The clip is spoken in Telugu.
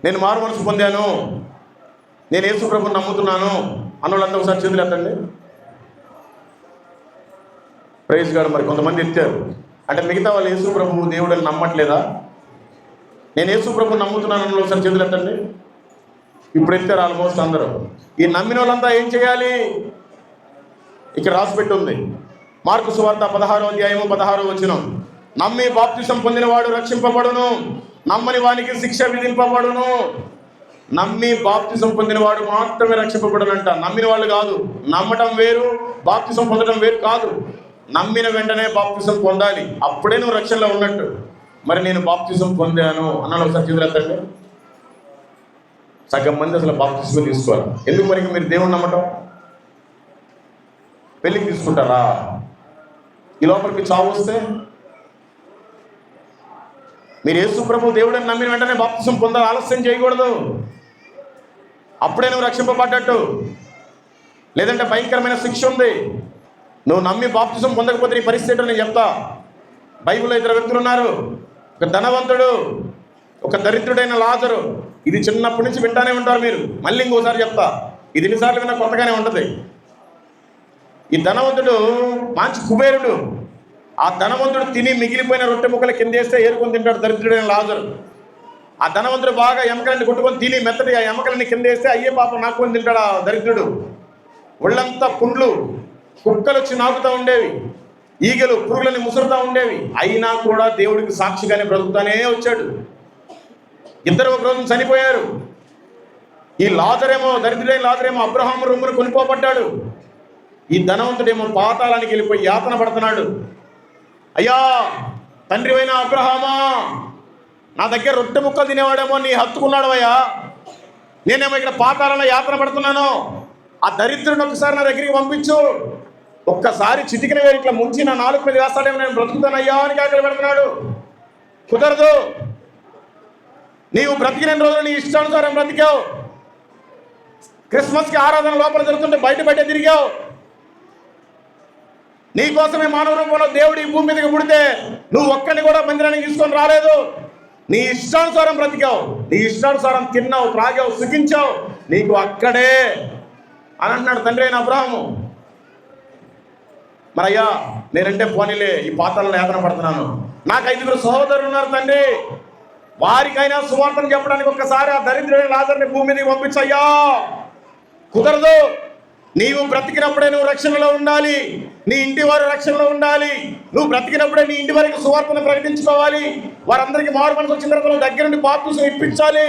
నేను మారు మనసు పొందాను, నేను యేసు ప్రభుని నమ్ముతున్నాను అన్నోళ్ళంతా ఒకసారి చేతులు ఎత్తండి. Praise God. మరి కొంతమంది ఎత్తారు అంటే మిగతా వాళ్ళు యేసు ప్రభు దేవుడని నమ్మట్లేదా? నేను యేసు ప్రభుని నమ్ముతున్నాను అన్న ఒకసారి చేతులు ఎత్తండి. ఇప్పుడు ఎత్తారు ఆల్మోస్ట్ అందరూ. ఈ నమ్మిన వాళ్ళంతా ఏం చేయాలి? ఇక్కడ రాసిపెట్టి ఉంది, మార్కు సువార్త 16వ అధ్యాయము 16వ వచనం. నమ్మి బాప్తిసం పొందినవాడు రక్షింపబడును, నమ్మని వానికి శిక్ష విధింపబడును. నమ్మి బాప్తిసం పొందినవాడు మాత్రమే రక్షింపబడునంట, నమ్మిన వాళ్ళు కాదు. నమ్మటం వేరు, బాప్తిసం పొందడం వేరు కాదు. నమ్మిన వెంటనే బాప్తిసం పొందాలి, అప్పుడే నువ్వు రక్షణలో ఉన్నట్టు. మరి నేను బాప్తిసం పొందాను అన్నాను ఒకసారి చేతులెత్తండి. సగం మంది అసలు బాప్తిసం తీసుకోవాలి. ఎందుకు? మరి మీరు దేవుని నమ్మటం పెళ్ళికి తీసుకుంటారా? ఈ లోపలికి చావు వస్తే మీరు యేసు ప్రభు దేవుడని నమ్మిన వెంటనే బాప్తిసం పొందాలి, ఆలస్యం చేయకూడదు. అప్పుడే నువ్వు రక్షింపబడ్డట్టు. లేదంటే భయంకరమైన శిక్ష ఉంది. నువ్వు నమ్మి బాప్తిసం పొందకపోతే నీ పరిస్థితి నేను చెప్తా. బైబిల్లో 2 వ్యక్తులు ఉన్నారు, ఒక ధనవంతుడు, ఒక దరిద్రుడైన లాజరు. ఇది చిన్నప్పటి నుంచి వింటానే ఉంటారు మీరు. మళ్ళీ ఇంకోసారి చెప్తా, ఇది ఎన్నిసార్లు విన్నా కొత్తగానే ఉంటుంది. ఈ ధనవంతుడు మంచి కుబేరుడు. ఆ ధనవంతుడు తిని మిగిలిపోయిన రొట్టె ముక్కలు కింద వేస్తే ఏరుకొని తింటాడు దరిద్రుడైన లాజరు. ఆ ధనవంతుడు బాగా ఎమకలన్నీ కొట్టుకొని తిని మెత్తటి ఆ ఎమకలన్నీ కింద వేస్తే అయ్యే పాపం నాకుని తింటాడు ఆ దరిద్రుడు. ఒళ్ళంతా పుండ్లు, కుక్కలు వచ్చి నాకుతూ ఉండేవి, ఈగలు పురుగులని ముసురుతూ ఉండేవి. అయినా కూడా దేవుడికి సాక్షిగానే బ్రతుకుతానే వచ్చాడు. ఇద్దరు ఒక రోజు చనిపోయారు. ఈ లాజరేమో, దరిద్రుడైన లాజరేమో అబ్రహాము రొమ్మును కొనిపోబడ్డాడు. ఈ ధనవంతుడేమో పాతాళానికి వెళ్ళిపోయి యాతన పడుతున్నాడు. అయ్యా తండ్రి అయిన అబ్రహామా, నా దగ్గర రొట్టె ముక్కలు తినేవాడేమో నీ హత్తుకున్నాడు అయ్యా, నేనేమో ఇక్కడ పాతాళంలో యాతన పడుతున్నాను. ఆ దరిద్రుని ఒకసారి నా దగ్గరికి పంపించు, ఒక్కసారి చిటికిన వేరు ఇట్లా ముంచి నా నాలుగు మీద వేస్తాడేమో, నేను బ్రతుకుతానయ్యా అని కాకలు పెడుతున్నాడు. కుదరదు. నీవు బ్రతికిన రోజులు నీ ఇష్టానుసారం బ్రతికావు. క్రిస్మస్కి ఆరాధన లోపల జరుగుతుంటే బయట తిరిగావు. నీకోసమే మానవ రూపంలో దేవుడు ఈ భూమి మీదకి పుడితే నువ్వు ఒక్కడిని కూడా మందిరానికి తీసుకొని రాలేదు. నీ ఇష్టానుసారం బ్రతికావు, నీ ఇష్టానుసారం తిన్నావు, త్రాగావు, సుఖించావు. నీకు అక్కడే అని అంటున్నాడు తండ్రి అయిన అబ్రహాము. మరి అయ్యా నేనంటే పోనీలే, ఈ పాతాళంలో యాతన పడుతున్నాను, నాకు 5 సహోదరులు ఉన్నారు తండ్రి, వారికైనా సువార్తను చెప్పడానికి ఒక్కసారి ఆ దరిద్రుడైన లాజరుని భూమి మీదకి పంపించయ్యా. కుదరదు. నీవు బ్రతికినప్పుడే నువ్వు రక్షణలో ఉండాలి, నీ ఇంటి వారు రక్షణలో ఉండాలి. నువ్వు బ్రతికినప్పుడే నీ ఇంటి వారికి సువార్తను ప్రకటించుకోవాలి. వారందరికీ మారు మనసు వచ్చిన తర్వాత నువ్వు దగ్గర నుండి బాప్తిసం ఇప్పించాలి.